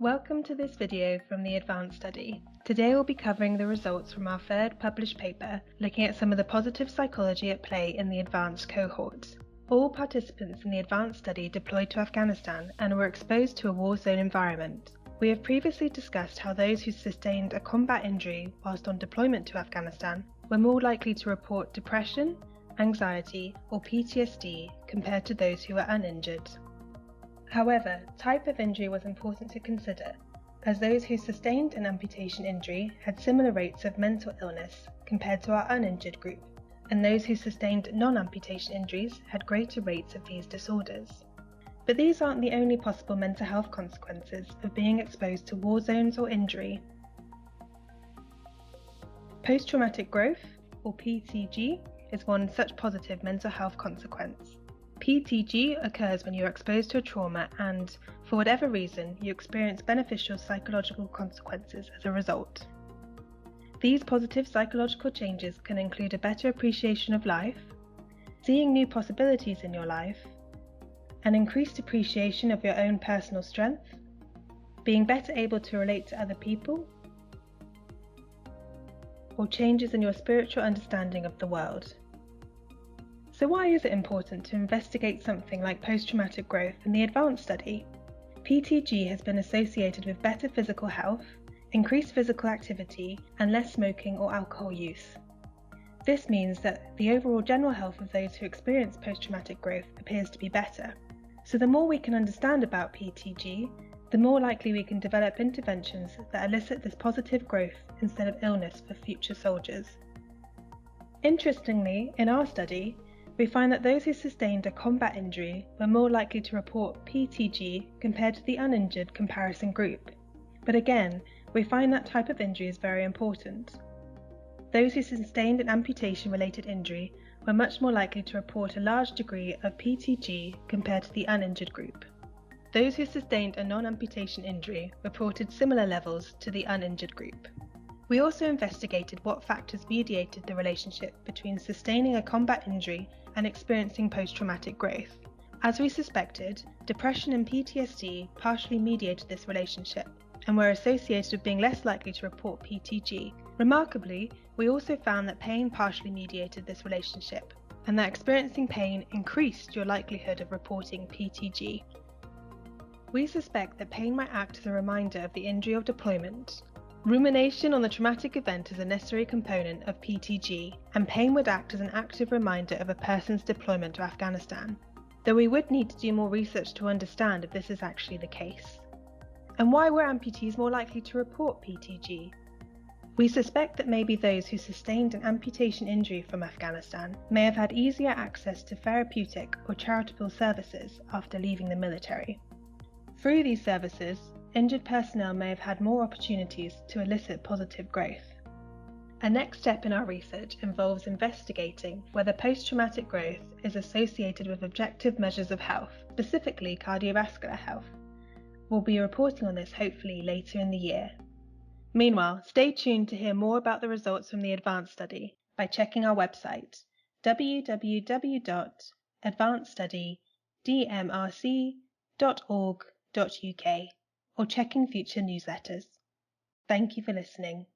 Welcome to this video from the ADVANCE study. Today we'll be covering the results from our third published paper looking at some of the positive psychology at play in the ADVANCE cohort. All participants in the ADVANCE study deployed to Afghanistan and were exposed to a war zone environment. We have previously discussed how those who sustained a combat injury whilst on deployment to Afghanistan were more likely to report depression, anxiety, or PTSD compared to those who were uninjured. However, type of injury was important to consider, as those who sustained an amputation injury had similar rates of mental illness compared to our uninjured group, and those who sustained non-amputation injuries had greater rates of these disorders. But these aren't the only possible mental health consequences of being exposed to war zones or injury. Post-traumatic growth, or PTG, is one such positive mental health consequence. PTG occurs when you are exposed to a trauma and, for whatever reason, you experience beneficial psychological consequences as a result. These positive psychological changes can include a better appreciation of life, seeing new possibilities in your life, an increased appreciation of your own personal strength, being better able to relate to other people, or changes in your spiritual understanding of the world. So why is it important to investigate something like post-traumatic growth in the ADVANCE study? PTG has been associated with better physical health, increased physical activity, and less smoking or alcohol use. This means that the overall general health of those who experience post-traumatic growth appears to be better. So the more we can understand about PTG, the more likely we can develop interventions that elicit this positive growth instead of illness for future soldiers. Interestingly, in our study, we find that those who sustained a combat injury were more likely to report PTG compared to the uninjured comparison group. But again, we find that type of injury is very important. Those who sustained an amputation-related injury were much more likely to report a large degree of PTG compared to the uninjured group. Those who sustained a non-amputation injury reported similar levels to the uninjured group. We also investigated what factors mediated the relationship between sustaining a combat injury and experiencing post-traumatic growth. As we suspected, depression and PTSD partially mediated this relationship and were associated with being less likely to report PTG. Remarkably, we also found that pain partially mediated this relationship, and that experiencing pain increased your likelihood of reporting PTG. We suspect that pain might act as a reminder of the injury or deployment. Rumination on the traumatic event is a necessary component of PTG, and pain would act as an active reminder of a person's deployment to Afghanistan, though we would need to do more research to understand if this is actually the case. And why were amputees more likely to report PTG? We suspect that maybe those who sustained an amputation injury from Afghanistan may have had easier access to therapeutic or charitable services after leaving the military. Through these services, injured personnel may have had more opportunities to elicit positive growth. A next step in our research involves investigating whether post-traumatic growth is associated with objective measures of health, specifically cardiovascular health. We'll be reporting on this hopefully later in the year. Meanwhile, stay tuned to hear more about the results from the ADVANCE study by checking our website www.advancedstudydmrc.org.uk or checking future newsletters. Thank you for listening.